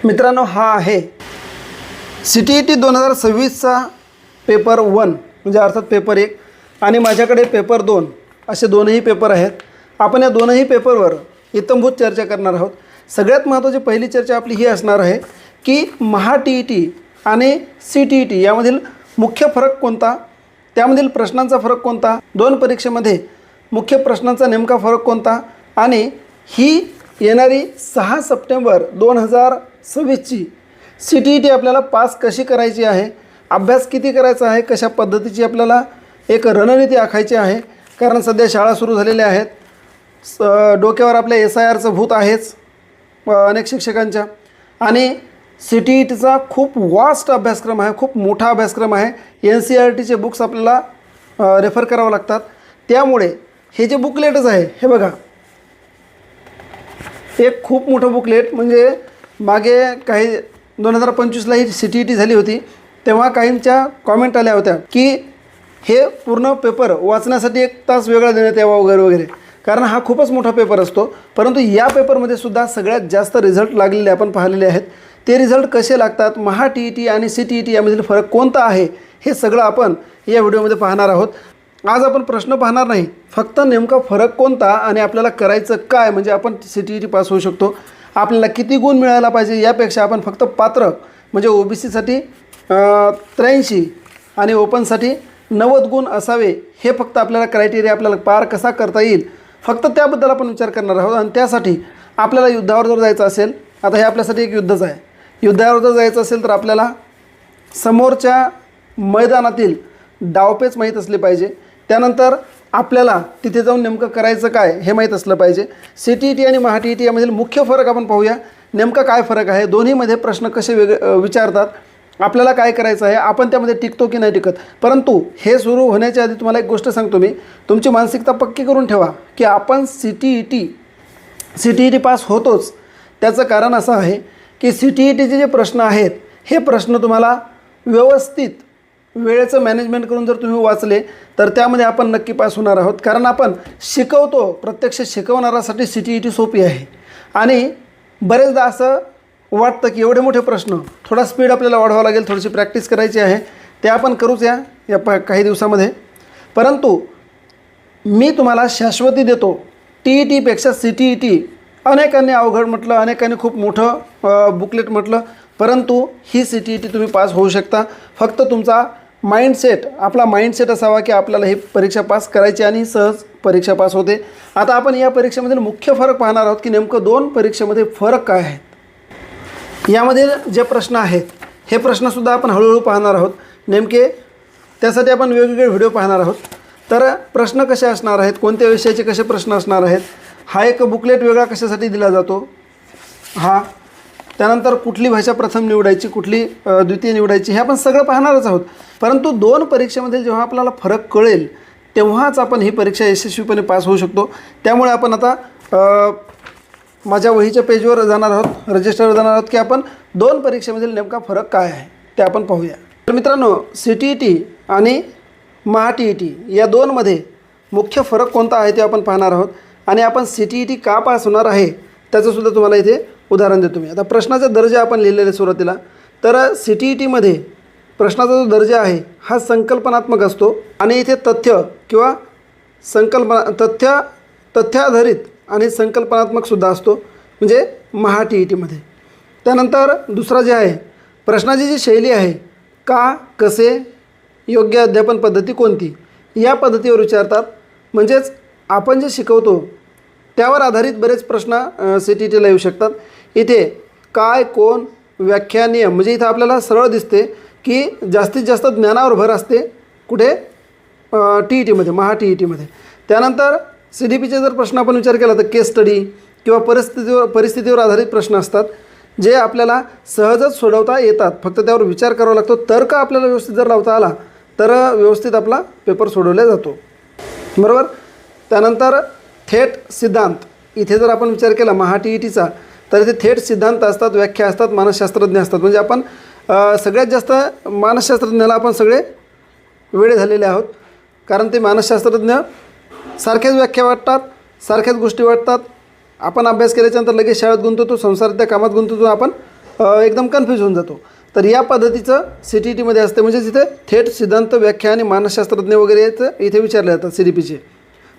मित्रांनो, हा आहे CTET 2026चा पेपर 1 म्हणजे अर्थात पेपर 1 आणि माझ्याकडे पेपर 2 असे दोनही पेपर आहेत. आपण या दोनही पेपरवर इत्थंभूत चर्चा करणार आहोत. सगळ्यात महत्त्वाची पहिली चर्चा आपली ही असणार आहे की महा TET आणि CTET यामधील मुख्य फरक कोणता, त्यामधील प्रश्नांचा फरक कोणता, दोन परीक्षेमध्ये मुख्य प्रश्नांचा नेमका फरक कोणता आणि ही येणारी 6 सप्टेंबर 2026ची CTET आपल्याला पास कशी करायची आहे, अभ्यास किती करायचा आहे, कशा पद्धतीची आपल्याला एक रणनीती आखायची आहे. कारण सध्या शाळा सुरू झालेल्या आहेत. डोक्यावर आपल्या SIRचं भूत आहेच अनेक शिक्षकांच्या आणि CTETचा खूप वास्ट अभ्यासक्रम आहे, खूप मोठा अभ्यासक्रम आहे. NCERTचे बुक्स आपल्याला रेफर करावं लागतात. त्यामुळे हे जे बुकलेटच आहे हे बघा, एक खूप मोठं बुकलेट. म्हणजे मागे काही 2025ला ही CTET झाली होती तेव्हा काहींच्या कॉमेंट आल्या होत्या की हे पूर्ण पेपर वाचण्यासाठी 1 तास वेगळा देण्यात यावा वगैरे वगैरे, कारण हा खूपच मोठा पेपर असतो. परंतु या पेपरमध्ये सुद्धा सगळ्यात जास्त रिझल्ट लागलेले आपण पाहिलेले आहेत. ते रिझल्ट कसे लागतात, महा TET आणि CTET यामधील फरक कोणता आहे, हे सगळं आपण या व्हिडिओमध्ये पाहणार आहोत. आज आपण प्रश्न पाहणार नाही, फक्त नेमका फरक कोणता आणि आपल्याला करायचं काय, म्हणजे आपण CTET पास होऊ शकतो, आपल्याला किती गुण मिळायला पाहिजे, यापेक्षा आपण फक्त पात्र म्हणजे OBCसाठी 83 आणि ओपनसाठी 90 गुण असावे, हे फक्त आपल्याला क्रायटेरिया आपल्याला पार कसा करता येईल, फक्त त्याबद्दल आपण विचार करणार आहोत. आणि त्यासाठी आपल्याला युद्धावर जर जायचं असेल, आता हे आपल्यासाठी एक युद्धच आहे, युद्धावर जर जायचं असेल तर आपल्याला समोरच्या मैदानातील डावपेच माहीत असले पाहिजे. त्यानंतर आपल्याला तिथे जाऊन नेमकं करायचं काय हे माहीत असलं पाहिजे. CTET आणि महा TET यामधील मुख्य फरक आपण पाहूया. नेमका काय फरक आहे, दोन्हीमध्ये प्रश्न कसे विचारतात, आपल्याला काय करायचं आहे, आपण त्यामध्ये टिकतो की नाही टिकत. परंतु हे सुरू होण्याच्या आधी तुम्हाला एक गोष्ट सांगतो मी, तुमची मानसिकता पक्की करून ठेवा की आपण CTET पास होतोच. त्याचं कारण असं आहे की CTETचे जे प्रश्न आहेत हे प्रश्न तुम्हाला व्यवस्थित वेळेचं मॅनेजमेंट करून जर तुम्ही वाचले तर त्यामध्ये आपण नक्की पास होणार आहोत. कारण आपण शिकवतो, प्रत्यक्ष शिकवणाऱ्यासाठी CTET सोपी आहे. आणि बरेचदा असं वाटतं की एवढे मोठे प्रश्न, थोडा स्पीड आपल्याला वाढवावा लागेल, थोडीशी प्रॅक्टिस करायची आहे, ते आपण करूच या काही दिवसामध्ये. परंतु मी तुम्हाला शाश्वती देतो, TETपेक्षा CTET अनेकांनी अवघड म्हटलं, अनेकांनी खूप मोठं बुकलेट म्हटलं, परंतु ही CTET तुम्ही पास होऊ शकता. फक्त तुमचा माइंडसेट, आपला माइंडसेट असावा की आपल्याला ही परीक्षा पास करायची आणि सहज परीक्षा पास होते. आता आपण या परीक्षेमधील मुख्य फरक पाहणार आहोत की नेमकं दोन परीक्षेमध्ये फरक काय आहेत. यामध्ये जे प्रश्न आहेत हे प्रश्नसुद्धा आपण हळूहळू पाहणार आहोत. नेमके त्यासाठी आपण वेगवेगळे व्हिडिओ पाहणार आहोत. तर प्रश्न कसे असणार आहेत, कोणत्या विषयाचे कसे प्रश्न असणार आहेत, हा एक बुकलेट वेगळा कशासाठी दिला जातो, हा त्यानंतर कुठली भाषा प्रथम निवडायची, कुठली द्वितीय निवडायची, हे आपण सगळं पाहणारच आहोत. परंतु दोन परीक्षेमधील जेव्हा आपल्याला फरक कळेल तेव्हाच आपण ही परीक्षा यशस्वीपणे पास होऊ शकतो. त्यामुळे आपण आता माझ्या वहीच्या पेजवर जाणार आहोत, रजिस्टरवर जाणार आहोत की आपण दोन परीक्षेमधील नेमका फरक काय आहे ते आपण पाहूया. तर मित्रांनो, CTET आणि महा TET या दोनमध्ये मुख्य फरक कोणता आहे ते आपण पाहणार आहोत. आणि आपण CTET का पास होणार आहे त्याचंसुद्धा तुम्हाला इथे उदाहरण देतो मी. आता प्रश्नाचा दर्जा आपण लिहिलेला सुरुवातीला, तर CTETमध्ये प्रश्नाचा जो दर्जा आहे हा संकल्पनात्मक असतो आणि इथे तथ्य किंवा तथ्याधारित आणि संकल्पनात्मकसुद्धा असतो, म्हणजे महा TETमध्ये. त्यानंतर दुसरा जे आहे, प्रश्नाची जी शैली आहे, का, कसे, योग्य अध्यापन पद्धती कोणती, या पद्धतीवर विचारतात. म्हणजेच आपण जे शिकवतो त्यावर आधारित बरेच प्रश्न CTETला येऊ शकतात. इथे काय, कोण, व्याख्या, नियम, म्हणजे इथं आपल्याला सरळ दिसते की जास्तीत जास्त ज्ञानावर भर असते कुठे, TETमध्ये, महा TETमध्ये. त्यानंतर CDPचे जर प्रश्न आपण विचार केला तर केस स्टडी किंवा परिस्थितीवर आधारित प्रश्न असतात जे आपल्याला सहजच सोडवता येतात, फक्त त्यावर विचार करावा लागतो. तर्क आपल्याला व्यवस्थित जर लावता आला तर व्यवस्थित आपला पेपर सोडवला जातो, बरोबर. त्यानंतर थेट सिद्धांत, इथे जर आपण विचार केला महा TETचा तर इथे थेट सिद्धांत असतात, व्याख्या असतात, मानसशास्त्रज्ञ असतात. म्हणजे आपण सगळ्यात जास्त मानसशास्त्रज्ञाला आपण सगळे वेळे झालेले आहोत, कारण ते मानसशास्त्रज्ञ सारख्याच व्याख्या वाटतात, सारख्याच गोष्टी वाटतात. आपण अभ्यास केल्याच्यानंतर लगेच शाळेत गुंततो, संसारात त्या कामात गुंततो, आपण एकदम कन्फ्यूज होऊन जातो. तर या पद्धतीचं CTETमध्ये असते, म्हणजे तिथे थेट सिद्धांत, व्याख्या आणि मानसशास्त्रज्ञ वगैरे याचं इथे विचारले जातात CDPचे.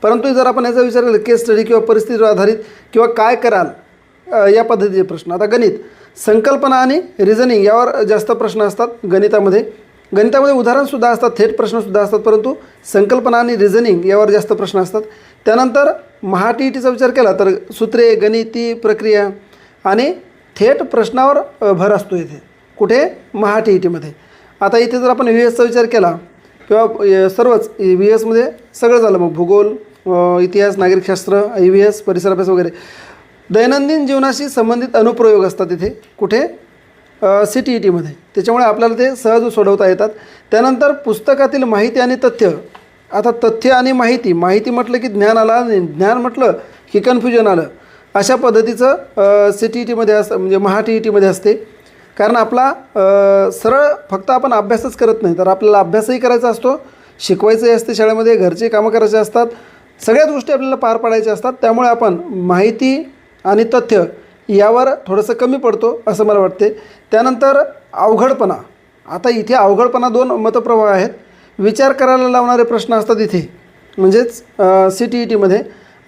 परंतु जर आपण याचा विचार केला केस स्टडी किंवा परिस्थितीवर आधारित किंवा काय कराल या पद्धतीचे प्रश्न. आता गणित, संकल्पना आणि रिझनिंग यावर जास्त प्रश्न असतात गणितामध्ये. उदाहरणसुद्धा असतात, थेट प्रश्नसुद्धा असतात, परंतु संकल्पना आणि रिझनिंग यावर जास्त प्रश्न असतात. त्यानंतर TETचा विचार केला तर सूत्रे, गणिती प्रक्रिया आणि थेट प्रश्नावर भर असतो इथे. कुठे? TETमध्ये. आता इथे जर आपण VSचा विचार केला किंवा सर्वच VSमध्ये सगळं झालं, मग भूगोल, इतिहास, नागरिकशास्त्र, IVS, परिसर अभ्यास वगैरे. दैनंदिन जीवनाशी संबंधित अनुप्रयोग असतात इथे. कुठे? CTETमध्ये. त्याच्यामुळे आपल्याला ते सहज सोडवता येतात. त्यानंतर पुस्तकातील माहिती आणि तथ्य. आता तथ्य आणि माहिती म्हटलं की ज्ञान आलं, आणि ज्ञान म्हटलं की कन्फ्युजन आलं. अशा पद्धतीचं CTETमध्ये असतं, म्हणजे TETमध्ये असते. कारण आपला सरळ फक्त आपण अभ्यासच करत नाही, तर आपल्याला अभ्यासही करायचा असतो, शिकवायचंही असते शाळेमध्ये, घरचे कामं करायचे असतात, सगळ्याच गोष्टी आपल्याला पार पाडायच्या असतात. त्यामुळे आपण माहिती आणि तथ्य यावर थोडंसं कमी पडतो असं मला वाटते. त्यानंतर अवघडपणा. आता इथे अवघडपणा 2 मतप्रवाह आहेत. विचार करायला लावणारे प्रश्न असतात इथे, म्हणजेच CTETमध्ये,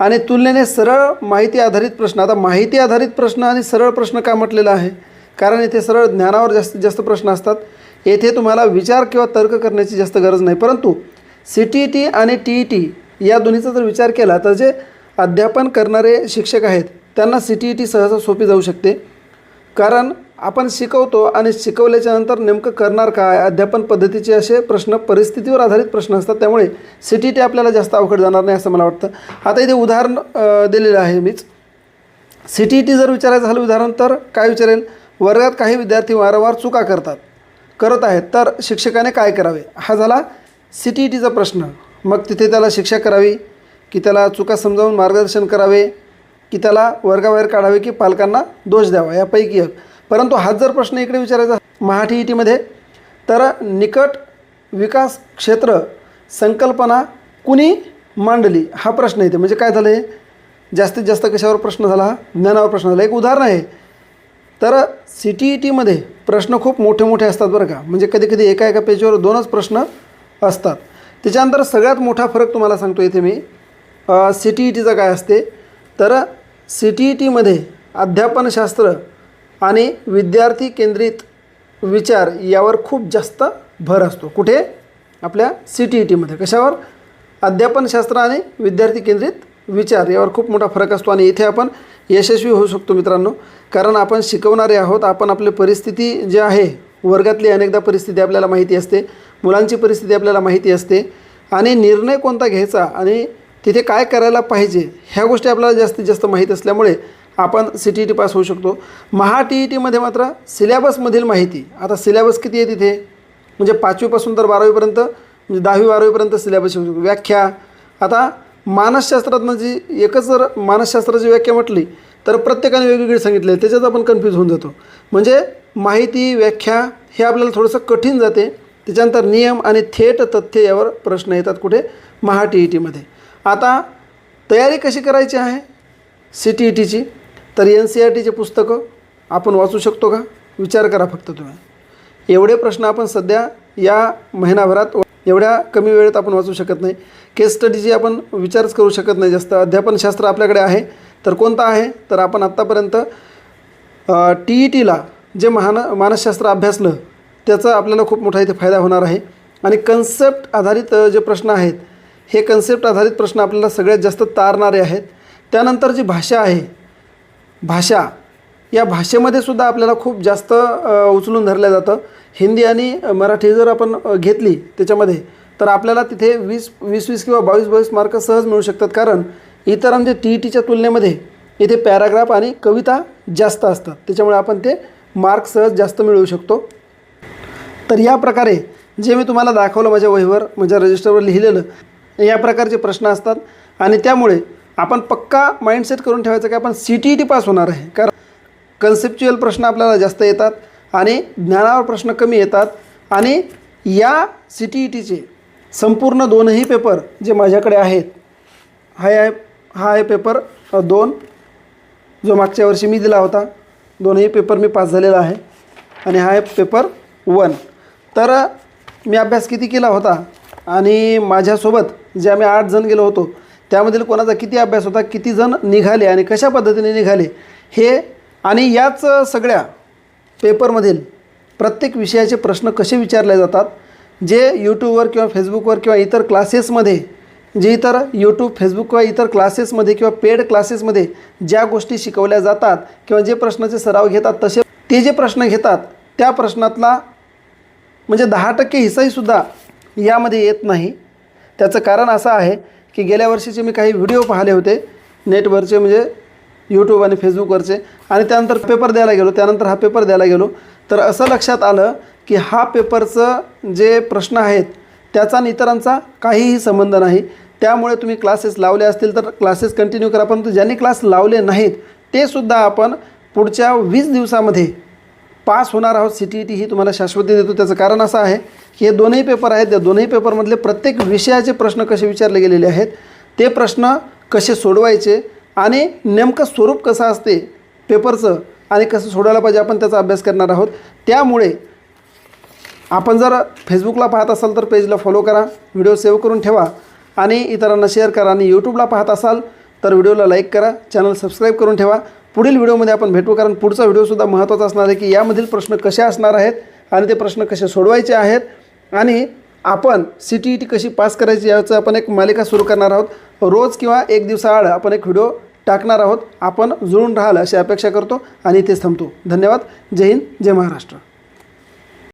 आणि तुलनेने सरळ माहिती आधारित प्रश्न. आता माहिती आधारित प्रश्न आणि सरळ प्रश्न का म्हटलेलं आहे? कारण इथे सरळ ज्ञानावर जास्तीत जास्त प्रश्न असतात. येथे तुम्हाला विचार किंवा तर्क करण्याची जास्त गरज नाही. परंतु CTET आणि TET या दोन्हीचा जर विचार केला तर जे अध्यापन करणारे शिक्षक आहेत त्यांना CTET सहसा सोपी जाऊ शकते. कारण आपण शिकवतो आणि शिकवल्याच्यानंतर नेमकं करणार काय, अध्यापन पद्धतीचे असे प्रश्न, परिस्थितीवर आधारित प्रश्न असतात. त्यामुळे CTET आपल्याला जास्त अवघड जाणार नाही असं मला वाटतं. आता इथे उदाहरण दिलेलं आहे मीच. CTET जर विचारायचं झालं उदाहरण, तर काय विचारेल? वर्गात काही विद्यार्थी वारंवार चुका करत आहेत, तर शिक्षकाने काय करावे? हा झाला CTETचा प्रश्न. मग तिथे त्याला शिक्षा करावी, की त्याला चुका समजावून मार्गदर्शन करावे, की त्याला वर्गाबाहेर काढावे, की पालकांना दोष द्यावा, यापैकी एक. परंतु हाच जर प्रश्न इकडे विचारायचा TETमध्ये, तर निकट विकास क्षेत्र संकल्पना कुणी मांडली, हा प्रश्न येते. म्हणजे काय झालं? जास्तीत जास्त कशावर प्रश्न झाला? ज्ञानावर प्रश्न झाला. एक उदाहरण आहे. तर CTETमध्ये प्रश्न खूप मोठे मोठे असतात बरं का, म्हणजे कधी कधी एका पेजवर 2च प्रश्न असतात. त्याच्यानंतर सगळ्यात मोठा फरक तुम्हाला सांगतो इथे मी, CTETचा काय असते. तर CTETमध्ये अध्यापनशास्त्र आणि विद्यार्थी केंद्रित विचार यावर खूप जास्त भर असतो. कुठे? आपल्या CTETमध्ये. कशावर? अध्यापनशास्त्र आणि विद्यार्थी केंद्रित विचार यावर खूप मोठा फरक असतो. आणि इथे आपण यशस्वी होऊ शकतो मित्रांनो, कारण आपण शिकवणारे आहोत. आपण आपली परिस्थिती जी आहे वर्गातली, अनेकदा परिस्थिती आपल्याला माहिती असते, मुलांची परिस्थिती आपल्याला माहिती असते, आणि निर्णय कोणता घ्यायचा आणि तिथे काय करायला पाहिजे ह्या गोष्टी आपल्याला जास्तीत जास्त माहीत असल्यामुळे आपण CTET पास होऊ शकतो. TETमध्ये मात्र सिलॅबसमधील माहिती. आता सिलॅबस किती आहे तिथे? म्हणजे 5वीपासून तर 12वीपर्यंत, म्हणजे 10वी-12वीपर्यंत सिलॅबस होऊ शकतो. व्याख्या. आता मानसशास्त्रातनं एकच जर मानसशास्त्राची व्याख्या म्हटली तर प्रत्येकाने वेगवेगळी सांगितली आहे, त्याच्यात आपण कन्फ्यूज होऊन जातो. म्हणजे माहिती, व्याख्या हे आपल्याला थोडंसं कठीण जाते. त्याच्यानंतर नियम आणि थेट तथ्य यावर प्रश्न येतात. कुठे? TETमध्ये. आता तयारी कशी करायची आहे CTETची? तर NCERTचे पुस्तकं आपण वाचू शकतो का? विचार करा फक्त तुम्ही. एवढे प्रश्न आपण सध्या या महिनाभरात, एवढ्या कमी वेळेत आपण वाचू शकत नाही. केस स्टडीची आपण विचारच करू शकत नाही जास्त. अध्यापनशास्त्र आपल्याकडे आहे, तर कोणतं आहे? तर आपण आत्तापर्यंत TETला जे मानसशास्त्र अभ्यासलं त्याचा आपल्याला खूप मोठा इथे फायदा होणार आहे. आणि कन्सेप्ट आधारित जे प्रश्न आहेत, हे कन्सेप्ट आधारित प्रश्न आपल्याला सगळ्यात जास्त तारणारे आहेत. त्यानंतर जी भाषा आहे, भाषा, या भाषेमध्ये सुद्धा आपल्याला खूप जास्त उचलून धरलं जातं. हिंदी आणि मराठी जर आपण घेतली त्याच्यामध्ये, तर आपल्याला तिथे 20 किंवा 22 मार्क सहज मिळू शकतात. कारण इतर म्हणजे TETच्या तुलनेमध्ये इथे पॅराग्राफ आणि कविता जास्त असतात, त्याच्यामुळे आपण ते मार्क सहज जास्त मिळवू शकतो. तर या प्रकारे जे मी तुम्हाला दाखवलं माझ्या वहीवर, माझ्या रजिस्टरवर लिहिलेलं, या प्रकारचे प्रश्न असतात. आणि त्यामुळे आपण पक्का माइंडसेट करून ठेवायचं की आपण CTET पास होणार आहे. कारण कन्सेप्च्युअल प्रश्न आपल्याला जास्त येतात आणि ज्ञानावर प्रश्न कमी येतात. आणि या CTETचे संपूर्ण 2ही पेपर जे माझ्याकडे आहेत, हा आहे पेपर 2 जो मागच्या वर्षी मी दिला होता. दोनही पेपर मी पास झालेला आहे आणि हा आहे पेपर 1. तर मी अभ्यास किती केला होता आणि माझ्यासोबत जे आम्ही 8 जण गेलो होतो त्यामधील कोणाचा किती अभ्यास होता, किती जण निघाले आणि कशा पद्धतीने निघाले हे, आणि याच सगळ्या पेपरमधील प्रत्येक विषयाचे प्रश्न कसे विचारले जातात, जे यूट्यूबवर किंवा फेसबुकवर किंवा इतर क्लासेसमध्ये, जे इतर यूट्यूब, फेसबुक किंवा इतर क्लासेसमध्ये किंवा पेड क्लासेसमध्ये ज्या गोष्टी शिकवल्या जातात किंवा जे प्रश्नाचे सराव घेतात, तसे ते जे प्रश्न घेतात त्या प्रश्नातला म्हणजे 10% हिस्साहीसुद्धा यामध्ये येत नाही. त्याचं कारण असं आहे की गेल्या वर्षीचे मी काही व्हिडिओ पाहिले होते नेटवरचे, म्हणजे यूट्यूब आणि फेसबुकवरचे, आणि त्यानंतर पेपर द्यायला गेलो, त्यानंतर हा पेपर द्यायला गेलो, तर असं लक्षात आलं की हा पेपरचं जे प्रश्न आहेत त्याचा आणि इतरांचा काहीही संबंध नाही. त्यामुळे तुम्ही क्लासेस लावले असतील तर क्लासेस कंटिन्यू करा, परंतु ज्यांनी क्लास लावले नाहीत ते सुद्धा आपण पुढच्या 20 दिवसामध्ये पास होणार आहोत. CTET ही तुम्हाला शाश्वती देतो. त्याचं कारण असं आहे की हे दोनही पेपर आहेत, त्या दोनही पेपरमधले प्रत्येक विषयाचे प्रश्न कसे विचारले गेलेले आहेत, ते प्रश्न कसे सोडवायचे आणि नेमकं स्वरूप कसं असते पेपरचं आणि कसं सोडवायला पाहिजे, आपण त्याचा अभ्यास करणार आहोत. त्यामुळे आपण जर फेसबुकला पाहत असाल तर पेजला फॉलो करा, व्हिडिओ सेव्ह करून ठेवा आणि इतरांना शेअर करा, आणि यूट्यूबला पाहत असाल तर व्हिडिओला लाईक करा, चॅनल सबस्क्राईब करून ठेवा. पुढील व्हिडिओमध्ये आपण भेटू, कारण पुढचा व्हिडिओसुद्धा महत्त्वाचा असणार आहे की यामधील प्रश्न कसे असणार आहेत आणि ते प्रश्न कसे सोडवायचे आहेत आणि आपण CTET कशी पास करायची याचं आपण एक मालिका सुरू करणार आहोत. रोज किंवा एक दिवसाआड आपण एक व्हिडिओ टाकणार आहोत. आपण जुळून राहाल अशी अपेक्षा करतो आणि इथेच थांबतो. धन्यवाद. जय हिंद, जय महाराष्ट्र.